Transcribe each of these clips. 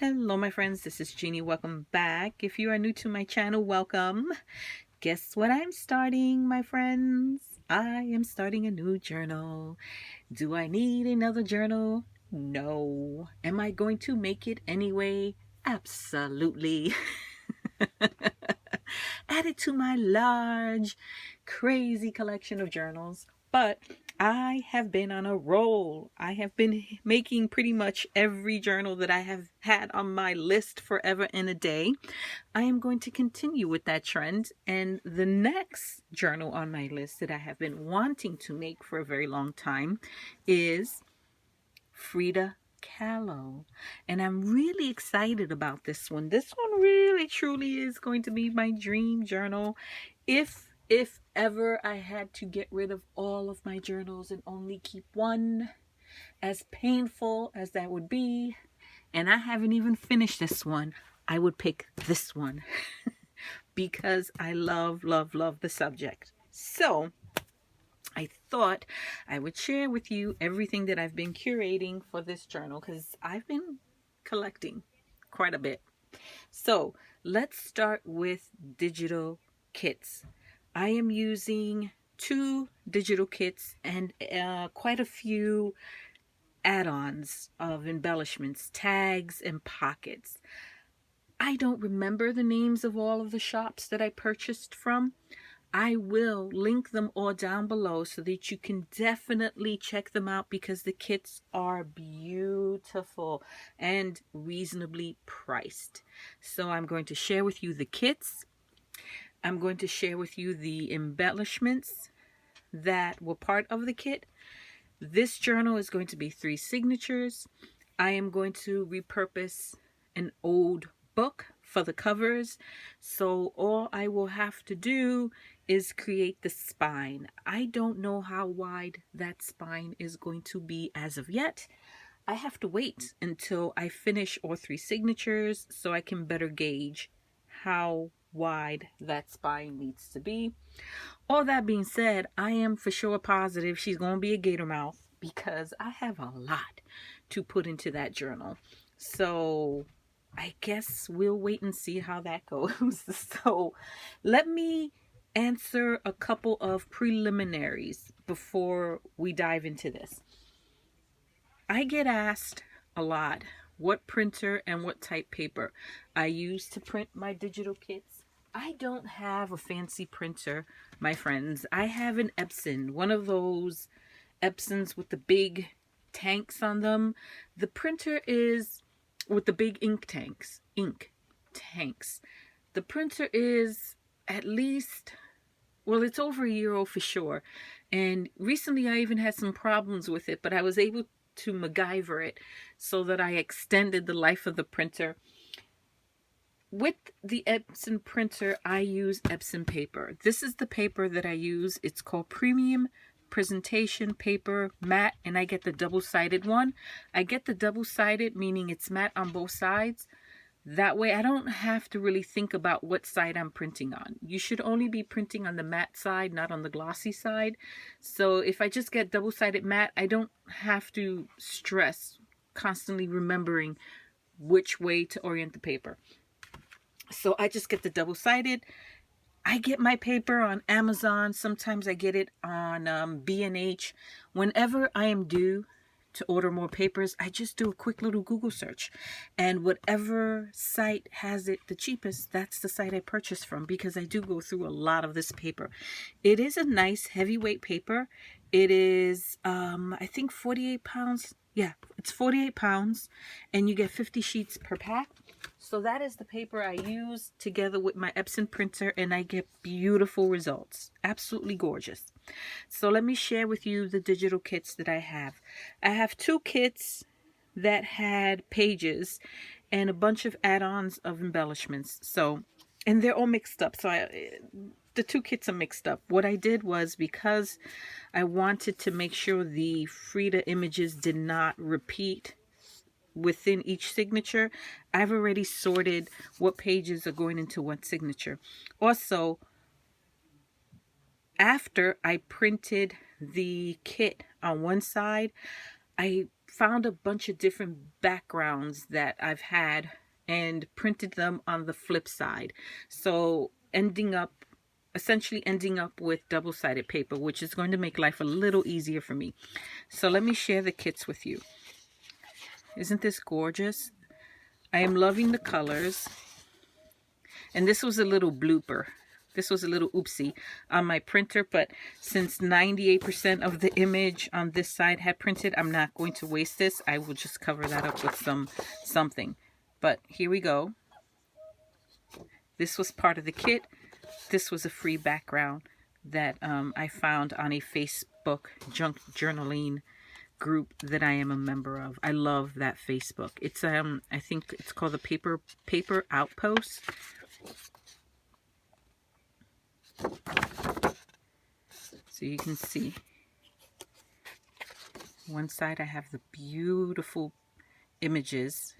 Hello my friends, this is Jeannie. Welcome back. If you are new to my channel, welcome. Guess what I'm starting, my friends? I am starting a new journal. Do I need another journal? No. Am I going to make it anyway? Absolutely. Add it to my large, crazy collection of journals. But I have been on a roll. I have been making pretty much every journal that I have had on my list forever and a day. I am going to continue with that trend. And the next journal on my list that I have been wanting to make for a very long time is Frida Kahlo. And I'm really excited about this one. This one really truly is going to be my dream journal. If ever I had to get rid of all of my journals and only keep one, as painful as that would be, and I haven't even finished this one, I would pick this one because I love the subject. So I thought I would share with you everything that I've been curating for this journal because I've been collecting quite a bit. So let's start with digital kits. I am using 2 digital kits and quite a few add-ons of embellishments, tags, and pockets. I don't remember the names of all of the shops that I purchased from. I will link them all down below so that you can definitely check them out because the kits are beautiful and reasonably priced. So I'm going to share with you the kits. I'm going to share with you the embellishments that were part of the kit. This journal is going to be 3 signatures. I am going to repurpose an old book for the covers. So all I will have to do is create the spine. I don't know how wide that spine is going to be as of yet. I have to wait until I finish all 3 signatures so I can better gauge how wide that spine needs to be. All that being said, I am for sure positive she's going to be a gator mouth because I have a lot to put into that journal. So I guess we'll wait and see how that goes. So let me answer a couple of preliminaries before we dive into this. I get asked a lot what printer and what type paper I use to print my digital kits. I don't have a fancy printer, my friends. I have an Epson, one of those Epsons with the big tanks on them. The printer is with the big ink tanks. The printer is at least, well, it's over a year old for sure. And recently I even had some problems with it, but I was able to MacGyver it so that I extended the life of the printer. With the Epson printer, I use Epson paper. This is the paper that I use. It's called Premium Presentation Paper Matte, and I get the double-sided one. I get the double-sided, meaning it's matte on both sides. That way I don't have to really think about what side I'm printing on. You should only be printing on the matte side, not on the glossy side. So if I just get double-sided matte, I don't have to stress constantly remembering which way to orient the paper. So I just get the double-sided. I get my paper on Amazon. Sometimes I get it on B&H. Whenever I am due to order more papers, I just do a quick little Google search. And whatever site has it the cheapest, that's the site I purchase from because I do go through a lot of this paper. It is a nice heavyweight paper. It is, I think 48 pounds. Yeah, it's 48 pounds and you get 50 sheets per pack. So that is the paper I use together with my Epson printer and I get beautiful results. Absolutely gorgeous. So let me share with you the digital kits that I have. I have 2 kits that had pages and a bunch of add-ons of embellishments. So, and they're all mixed up. So the 2 kits are mixed up. What I did was, because I wanted to make sure the Frida images did not repeat within each signature, I've already sorted what pages are going into what signature. Also, after I printed the kit on one side, I found a bunch of different backgrounds that I've had and printed them on the flip side. So essentially ending up with double-sided paper, which is going to make life a little easier for me. So let me share the kits with you. Isn't this gorgeous? I am loving the colors. And this was a little blooper. This was a little oopsie on my printer, but since 98% of the image on this side had printed, I'm not going to waste this. I will just cover that up with something. But here we go. This was part of the kit. This was a free background that I found on a Facebook junk journaling group that I am a member of. I love that Facebook. It's I think it's called the Paper Outpost. So you can see one side I have the beautiful images,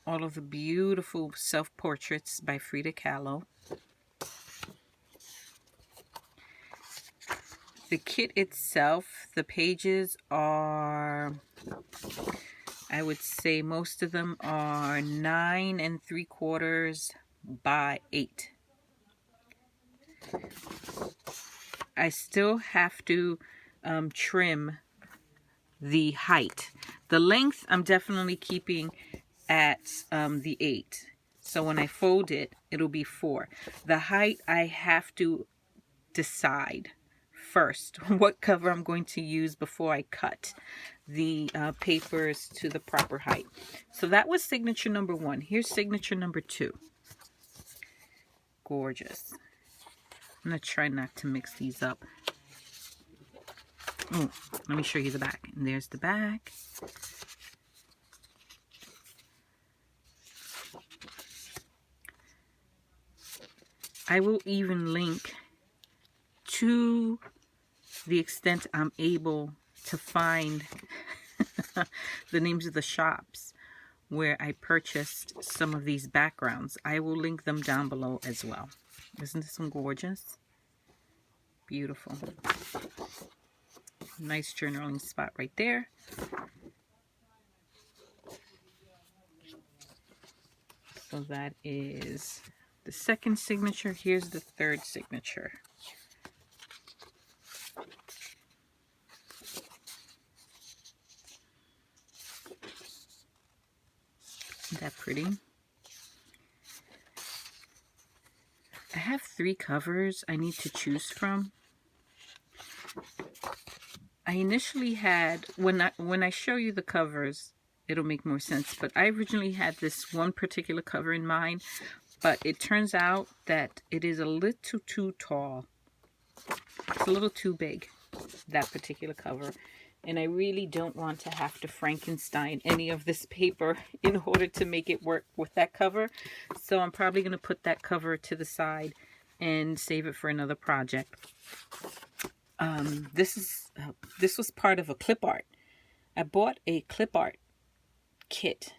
all of the beautiful self-portraits by Frida Kahlo. The kit itself, the pages are, I would say most of them are 9 3/4 by 8. I still have to trim the height. The length I'm definitely keeping at the 8. So when I fold it, it'll be 4. The height I have to decide first what cover I'm going to use before I cut the papers to the proper height. So that was signature number 1. Here's signature number 2. Gorgeous. I'm going to try not to mix these up. Oh, let me show you the back. And there's the back. I will even link to the extent I'm able to find the names of the shops where I purchased some of these backgrounds. I will link them down below as well. Isn't this one gorgeous? Beautiful. Nice journaling spot right there. So that is the second signature. Here's the third signature. Isn't that pretty? I have 3 covers I need to choose from. I initially had, when I show you the covers, it'll make more sense, but I originally had this one particular cover in mind, but it turns out that it is a little too tall. It's a little too big, that particular cover. And I really don't want to have to Frankenstein any of this paper in order to make it work with that cover. So I'm probably going to put that cover to the side and save it for another project. This was part of a clip art. I bought a clip art kit,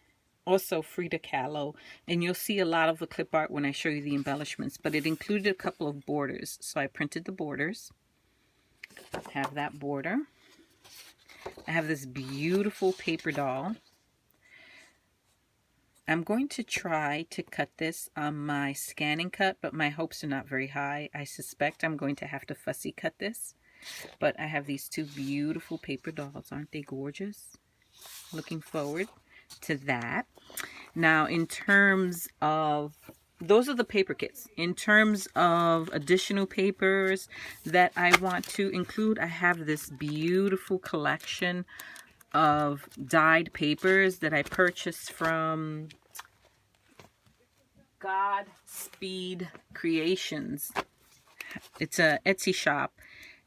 also Frida Kahlo, and you'll see a lot of the clip art when I show you the embellishments, but it included a couple of borders. So I printed the borders. Have that border. I have this beautiful paper doll. I'm going to try to cut this on my scanning cut, but my hopes are not very high. I suspect I'm going to have to fussy cut this. But I have these 2 beautiful paper dolls. Aren't they gorgeous? Looking forward to that. Now, in terms of, those are the paper kits. In terms of additional papers that I want to include, I have this beautiful collection of dyed papers that I purchased from Godspeed Creations. It's a Etsy shop.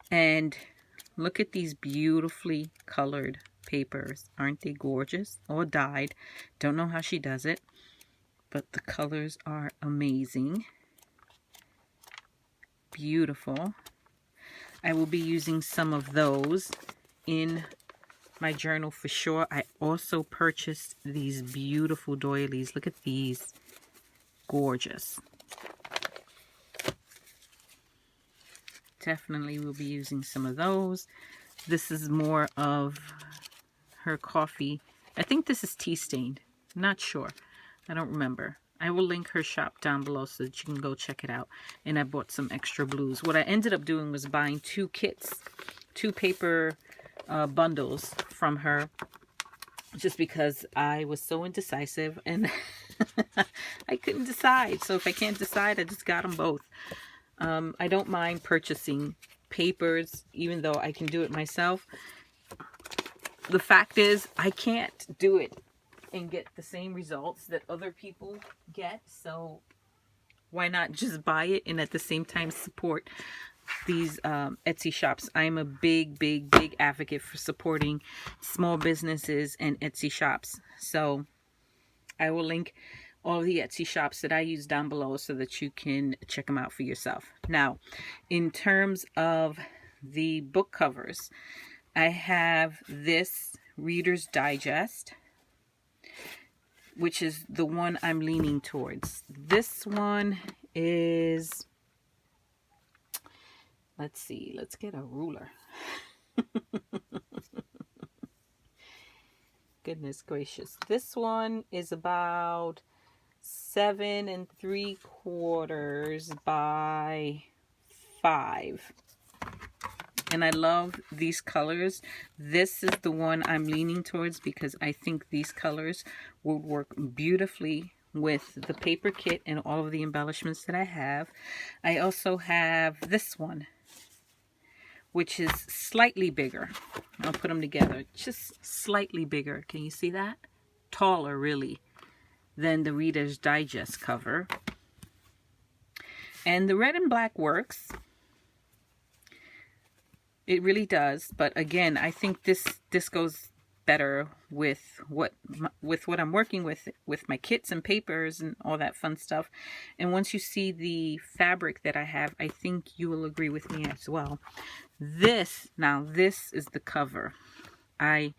And look at these beautifully colored papers. Aren't they gorgeous? Or dyed. Don't know how she does it. But the colors are amazing. Beautiful. I will be using some of those in my journal for sure. I also purchased these beautiful doilies. Look at these. Gorgeous. Definitely will be using some of those. This is more of her coffee. I think this is tea stained. Not sure. I don't remember. I will link her shop down below so that you can go check it out. And I bought some extra blues. What I ended up doing was buying 2 kits, 2 paper bundles from her, just because I was so indecisive and I couldn't decide. So if I can't decide, I just got them both. I don't mind purchasing papers, even though I can do it myself. The fact is, I can't do it and get the same results that other people get. So why not just buy it and at the same time support these Etsy shops? I'm a big advocate for supporting small businesses and Etsy shops. So I will link all the Etsy shops that I use down below so that you can check them out for yourself. Now, in terms of the book covers, I have this Reader's Digest, which is the one I'm leaning towards. This one is, let's see, let's get a ruler. Goodness gracious. This one is about 7 3/4 by 5. And I love these colors. This is the one I'm leaning towards because I think these colors would work beautifully with the paper kit and all of the embellishments that I have. I also have this one, which is slightly bigger. I'll put them together. Just slightly bigger. Can you see that? Taller, really, than the Reader's Digest cover. And the red and black works. It really does. But again, I think this goes better with what I'm working with my kits and papers and all that fun stuff. And once you see the fabric that I have, I think you will agree with me as well. This is the cover I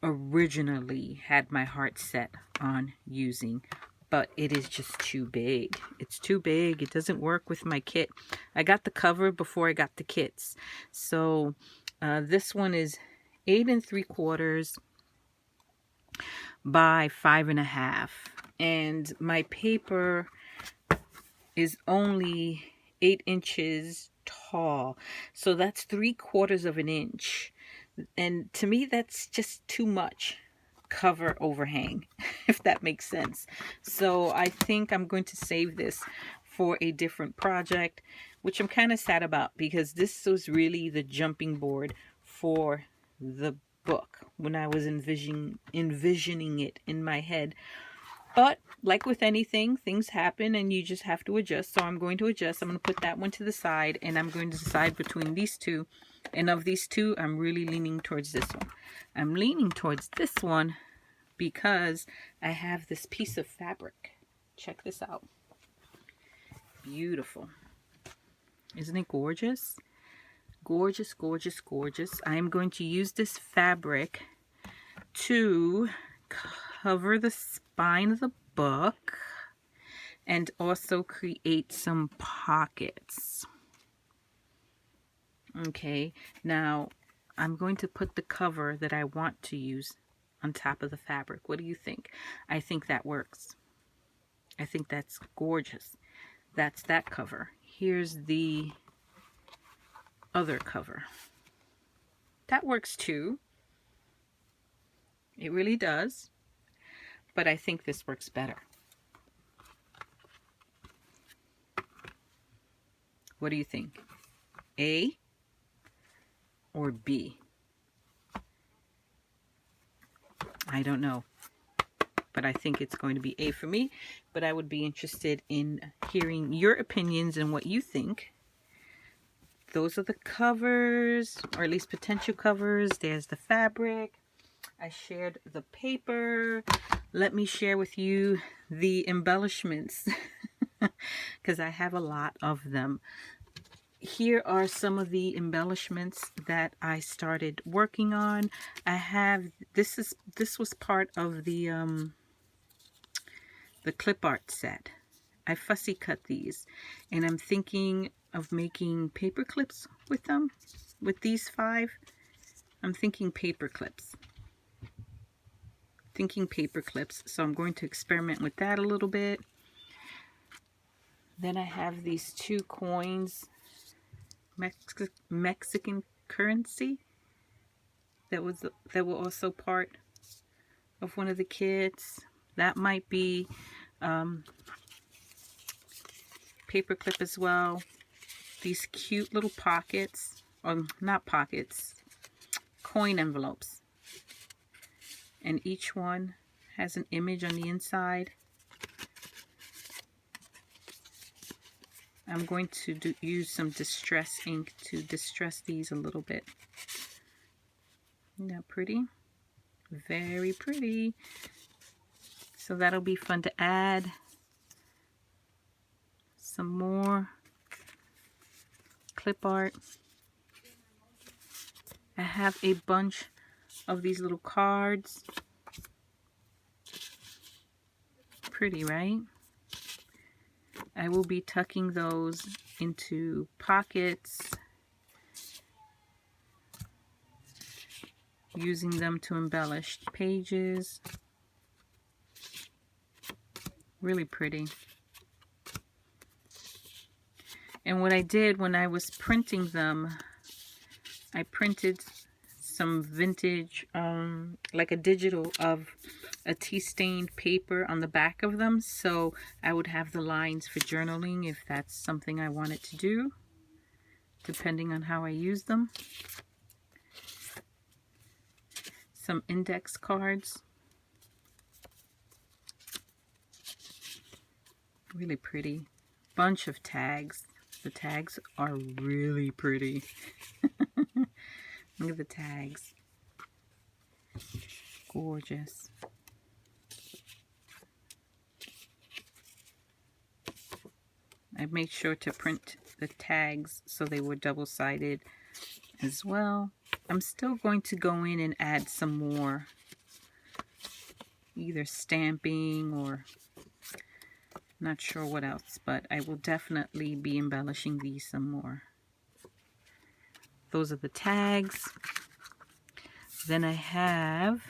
originally had my heart set on using, but it is just too big. It's too big. It doesn't work with my kit. I got the cover before I got the kits. So this one is 8 3/4 by 5.5, and my paper is only 8 inches tall, so that's 3/4 of an inch, and to me that's just too much cover overhang, if that makes sense. So I think I'm going to save this for a different project, which I'm kind of sad about, because this was really the jumping board for the book when I was envisioning it in my head. But like with anything, things happen and you just have to adjust. So I'm going to adjust. I'm going to put that one to the side, and I'm going to decide between these two. And of these two, I'm really leaning towards this one. I'm leaning towards this one because I have this piece of fabric. Check this out. Beautiful. Isn't it gorgeous? Gorgeous, gorgeous, gorgeous. I'm going to use this fabric to cover the spine of the book and also create some pockets. Okay, now I'm going to put the cover that I want to use on top of the fabric. What do you think? I think that works. I think that's gorgeous. That's that cover. Here's the other cover. That works too. It really does. But I think this works better. What do you think? A or B? I don't know. But I think it's going to be A for me. But I would be interested in hearing your opinions and what you think. Those are the covers, or at least potential covers. There's the fabric. I shared the paper. Let me share with you the embellishments because I have a lot of them. Here are some of the embellishments that I started working on. I have this was part of the clip art set. I fussy cut these, and I'm thinking of making paper clips with them. With these 5, I'm thinking paper clips. thinking paper clips, so I'm going to experiment with that a little bit. Then I have these 2 coins, Mexican currency, that were also part of one of the kits. That might be paperclip as well. These cute little pockets, or not pockets, coin envelopes, and each one has an image on the inside. I'm going to use some distress ink to distress these a little bit. Isn't that pretty? Very pretty. So that'll be fun to add. Some more clip art. I have a bunch of these little cards. Pretty, right? I will be tucking those into pockets, using them to embellish pages. Really pretty. And what I did when I was printing them, I printed some vintage, like a digital of a tea-stained paper on the back of them, so I would have the lines for journaling if that's something I wanted to do, depending on how I use them. Some index cards. Really pretty. Bunch of tags. The tags are really pretty. Look at the tags. Gorgeous. I made sure to print the tags so they were double-sided as well. I'm still going to go in and add some more, either stamping or not sure what else, but I will definitely be embellishing these some more. Those are the tags. Then I have,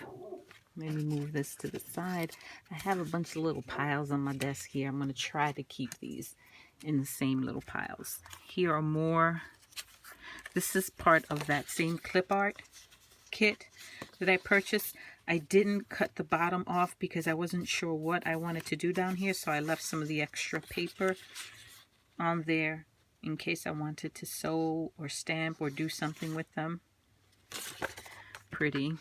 let me move this to the side. I have a bunch of little piles on my desk here. I'm going to try to keep these in the same little piles. Here are more. This is part of that same clip art kit that I purchased. I didn't cut the bottom off because I wasn't sure what I wanted to do down here, so I left some of the extra paper on there in case I wanted to sew or stamp or do something with them. Pretty.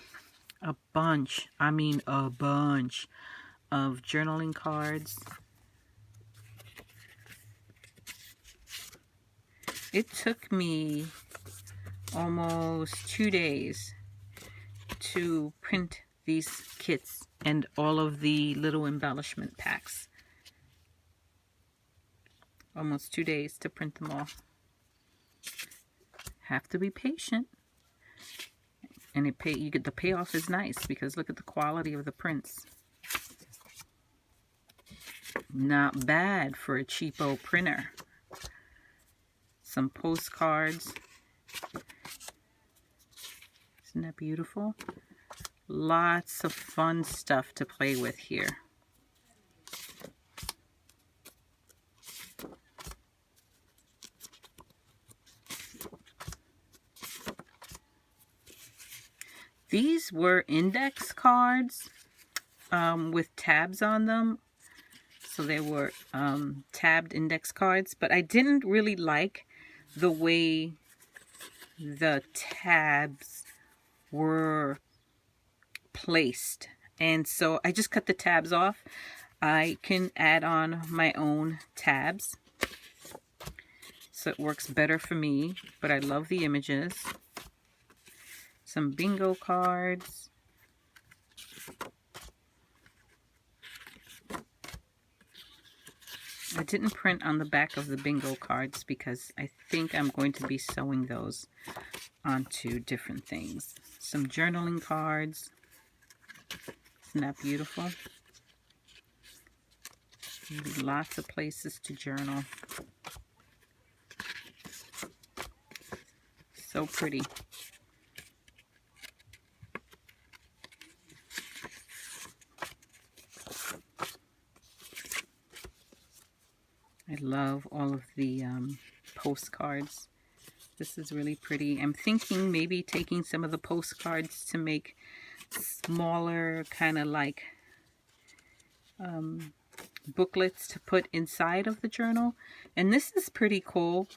A bunch, I mean a bunch of journaling cards. It took me almost 2 days to print these kits and all of the little embellishment packs. Almost 2 days to print them all. Have to be patient. And you get the payoff is nice because look at the quality of the prints. Not bad for a cheapo printer. Some postcards. Isn't that beautiful? Lots of fun stuff to play with here. These were index cards with tabs on them. So they were tabbed index cards, but I didn't really like the way the tabs were placed. And so I just cut the tabs off. I can add on my own tabs, so it works better for me, but I love the images. Some bingo cards. I didn't print on the back of the bingo cards because I think I'm going to be sewing those onto different things. Some journaling cards. Isn't that beautiful? Lots of places to journal. So pretty. I love all of the postcards. This is really pretty. I'm thinking maybe taking some of the postcards to make smaller kind of like booklets to put inside of the journal. And this is pretty cool.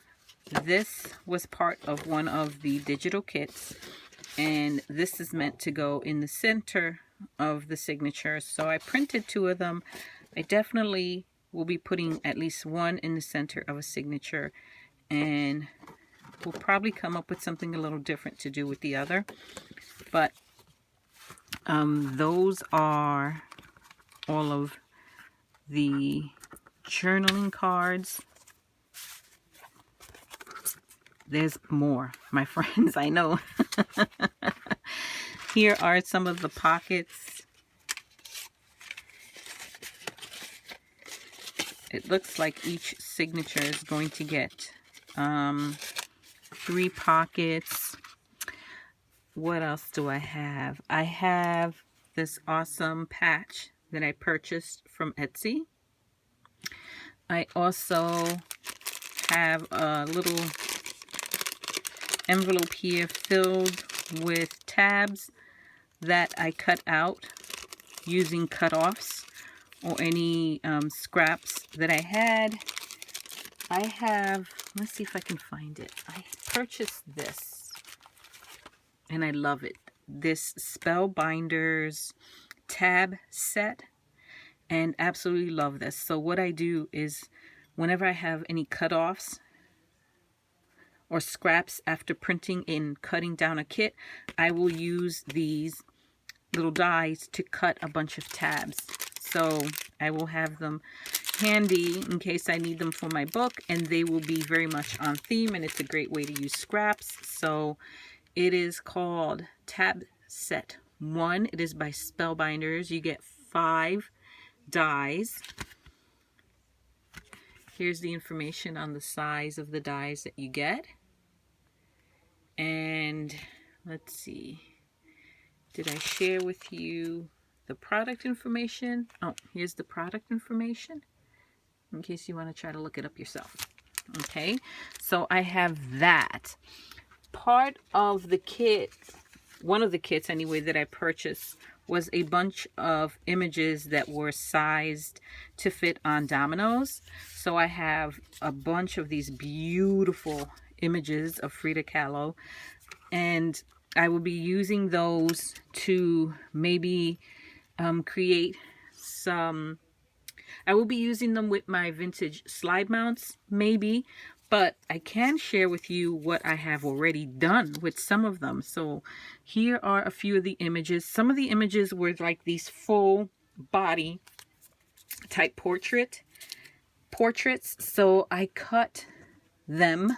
This was part of one of the digital kits, and this is meant to go in the center of the signatures. So I printed 2 of them. I definitely will be putting at least one in the center of a signature, and we'll probably come up with something a little different to do with the other. But those are all of the journaling cards. There's more, my friends, I know. Here are some of the pockets. It looks like each signature is going to get 3 pockets. What else do I have? I have this awesome patch that I purchased from Etsy. I also have a little envelope here filled with tabs that I cut out using cut-offs or any scraps that I had. I have, let's see if I can find it. I purchased this and I love it. This Spellbinders tab set, and absolutely love this. So what I do is whenever I have any cut-offs or scraps after printing and cutting down a kit, I will use these little dies to cut a bunch of tabs. So I will have them handy in case I need them for my book, and they will be very much on theme, and it's a great way to use scraps. So it is called Tab Set 1. It is by Spellbinders. You get 5 dies. Here's the information on the size of the dies that you get. And let's see, did I share with you the product information? Oh, here's the product information in case you want to try to look it up yourself. Okay, so I have that. Part of the kit, one of the kits anyway that I purchased, was a bunch of images that were sized to fit on dominoes. So I have a bunch of these beautiful images of Frida Kahlo, and I will be using those to maybe create some, I will be using them with my vintage slide mounts maybe, but I can share with you what I have already done with some of them. So here are a few of the images. Some of the images were like these full body type portraits. So I cut them.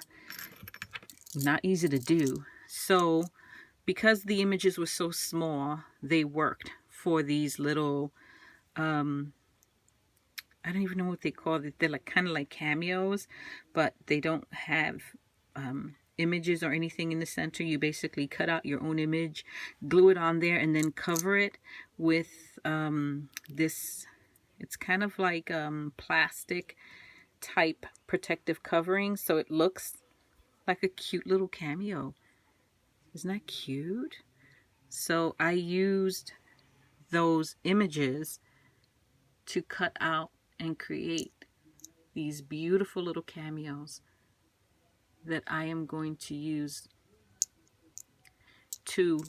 Not easy to do. So because the images were so small, they worked for these little I don't even know what they call it. They're like kind of like cameos, but they don't have images or anything in the center. You basically cut out your own image, glue it on there, and then cover it with this, it's kind of like plastic type protective covering, so it looks like a cute little cameo. Isn't that cute? So I used those images to cut out and create these beautiful little cameos that I am going to use to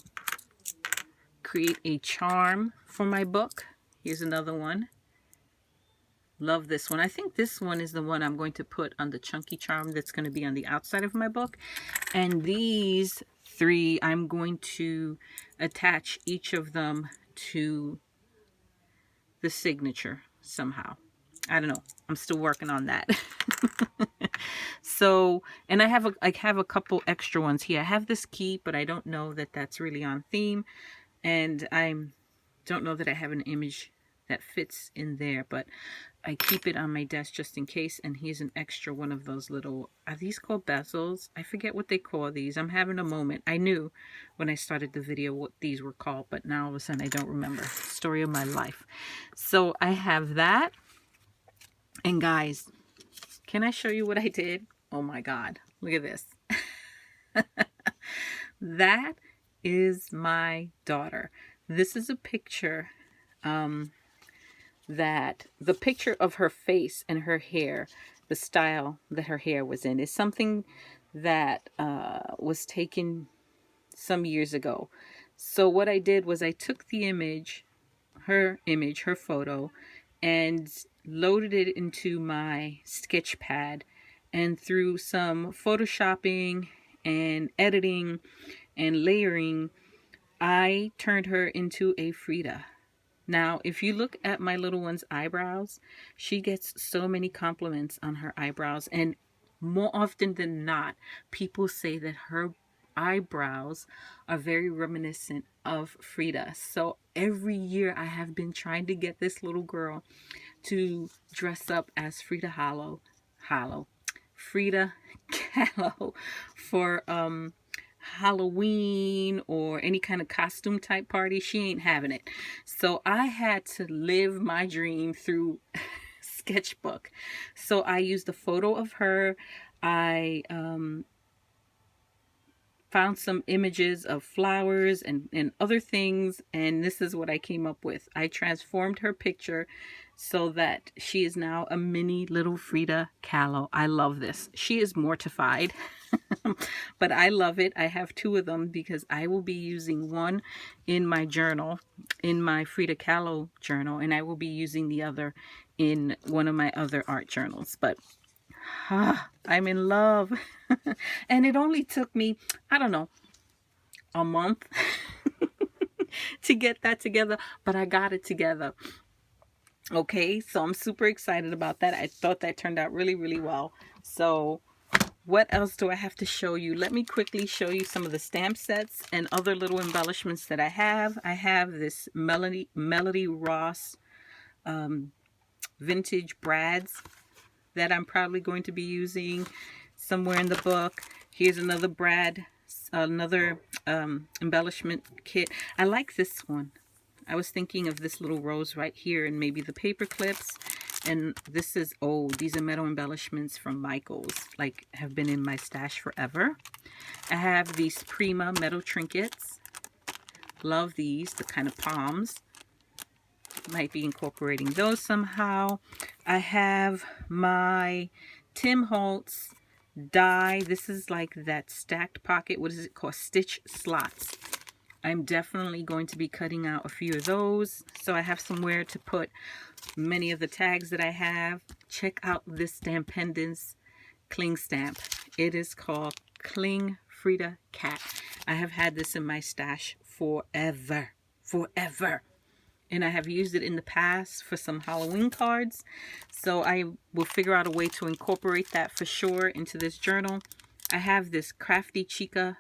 create a charm for my book. Here's another one. Love this one. I think this one is the one I'm going to put on the chunky charm that's going to be on the outside of my book. And these 3, I'm going to attach each of them to the signature somehow. I don't know. I'm still working on that. So, and I have a couple extra ones here. I have this key, but I don't know that that's really on theme. And I don't know that I have an image that fits in there, but I keep it on my desk just in case. And here's an extra one of those little, are these called bezels? I forget what they call these. I'm having a moment. I knew when I started the video what these were called, but now all of a sudden I don't remember. Story of my life. So I have that. And guys, Can I show you what I did? Oh my God, look at this. That is my daughter. This is a picture that the picture of her face and her hair, the style that her hair was in, is something that was taken some years ago. So what I did was I took the image, her photo, and loaded it into my sketch pad, and through some photoshopping and editing and layering, I turned her into a Frida. Now, if you look at my little one's eyebrows, she gets so many compliments on her eyebrows, and more often than not, people say that her eyebrows are very reminiscent of Frida. So every year I have been trying to get this little girl to dress up as Frida Kahlo for Halloween or any kind of costume type party. She ain't having it. So I had to live my dream through sketchbook. So I used a photo of her. I found some images of flowers and other things, and this is what I came up with. I transformed her picture so that she is now a mini little Frida Kahlo. I love this. She is mortified, but I love it. I have two of them because I will be using one in my journal, in my Frida Kahlo journal, and I will be using the other in one of my other art journals. But I'm in love. And it only took me, I don't know, a month to get that together, but I got it together. Okay, so I'm super excited about that. I thought that turned out really, really well. So what else do I have to show you? Let me quickly show you some of the stamp sets and other little embellishments that I have. I have this Melody Ross vintage brads that I'm probably going to be using somewhere in the book. Here's another brad, another embellishment kit. I like this one. I was thinking of this little rose right here and maybe the paper clips. And this is, oh, these are metal embellishments from Michaels, like have been in my stash forever. I have these Prima metal trinkets. Love these, the kind of palms. Might be incorporating those somehow. I have my Tim Holtz die. This is like that stacked pocket. What is it called? Stitch slots. I'm definitely going to be cutting out a few of those, so I have somewhere to put many of the tags that I have. Check out this Stampendance cling stamp. It is called Cling Frida Cat. I have had this in my stash forever. And I have used it in the past for some Halloween cards. So I will figure out a way to incorporate that for sure into this journal. I have this Crafty Chica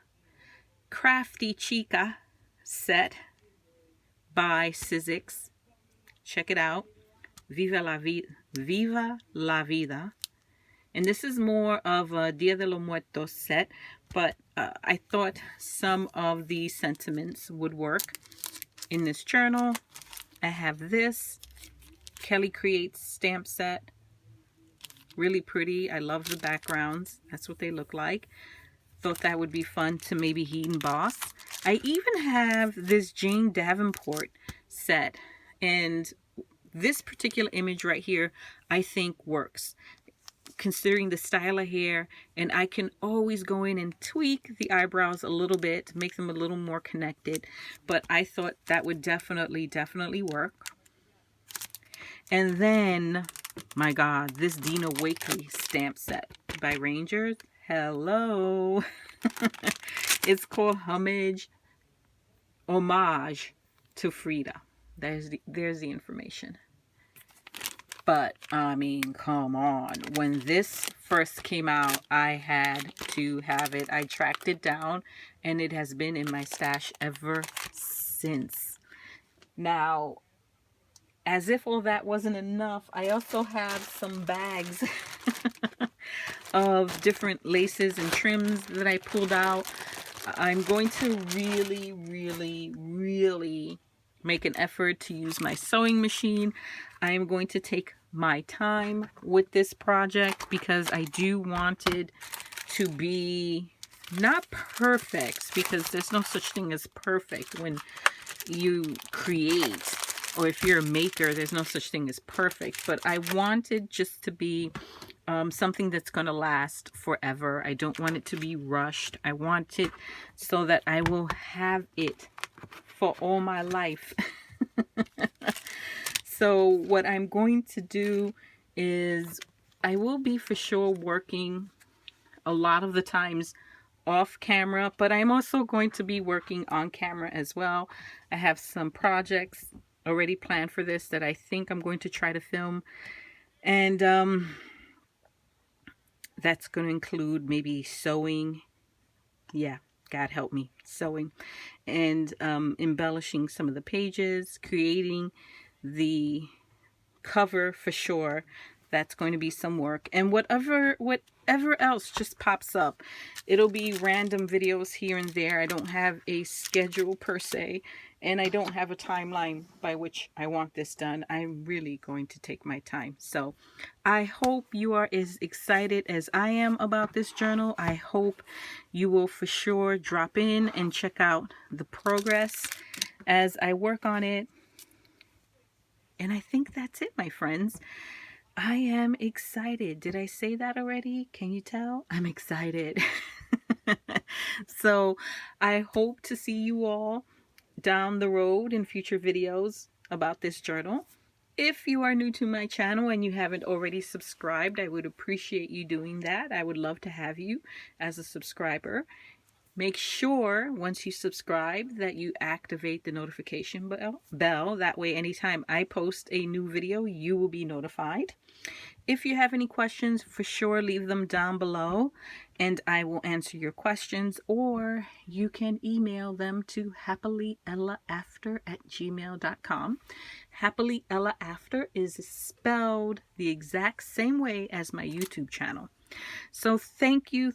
set by Sizzix. Check it out. Viva la Vida. And this is more of a Dia de los Muertos set, but I thought some of the sentiments would work in this journal. I have this Kelly Creates stamp set. Really pretty. I love the backgrounds. That's what they look like. Thought that would be fun to maybe heat and emboss. I even have this Jane Davenport set, and this particular image right here I think works considering the style of hair, and I can always go in and tweak the eyebrows a little bit to make them a little more connected, but I thought that would definitely work. And then, my God, this Dina Wakley stamp set by Rangers. Hello. It's called Homage to Frida. There's the information. But I mean, come on. When this first came out, I had to have it. I tracked it down, and it has been in my stash ever since. Now, as if all that wasn't enough, I also have some bags of different laces and trims that I pulled out. I'm going to really make an effort to use my sewing machine. I am going to take my time with this project because I do want it to be not perfect, because there's no such thing as perfect when you create, or if you're a maker, there's no such thing as perfect. But I want it just to be something that's going to last forever. I don't want it to be rushed. I want it so that I will have it for all my life. So what I'm going to do is I will be for sure working a lot of the times off camera, but I'm also going to be working on camera as well. I have some projects already planned for this that I think I'm going to try to film, and that's going to include maybe sewing. Yeah, God help me, sewing, and embellishing some of the pages, creating the cover for sure. That's going to be some work, and whatever else just pops up. It'll be random videos here and there. I don't have a schedule per se, and I don't have a timeline by which I want this done. I'm really going to take my time. So I hope you are as excited as I am about this journal. I hope you will for sure drop in and check out the progress as I work on it. And I think that's it, my friends. I am excited. Did I say that already? Can you tell? I'm excited. So I hope to see you all down the road in future videos about this journal. If you are new to my channel and you haven't already subscribed, I would appreciate you doing that. I would love to have you as a subscriber. Make sure once you subscribe that you activate the notification bell. That way, anytime I post a new video, you will be notified. If you have any questions, for sure leave them down below and I will answer your questions, or you can email them to happilyellaafter@gmail.com. Happily Ella After is spelled the exact same way as my YouTube channel. So thank you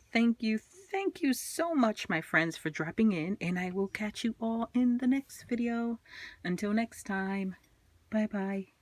so much, my friends, for dropping in, and I will catch you all in the next video. Until next time, bye bye.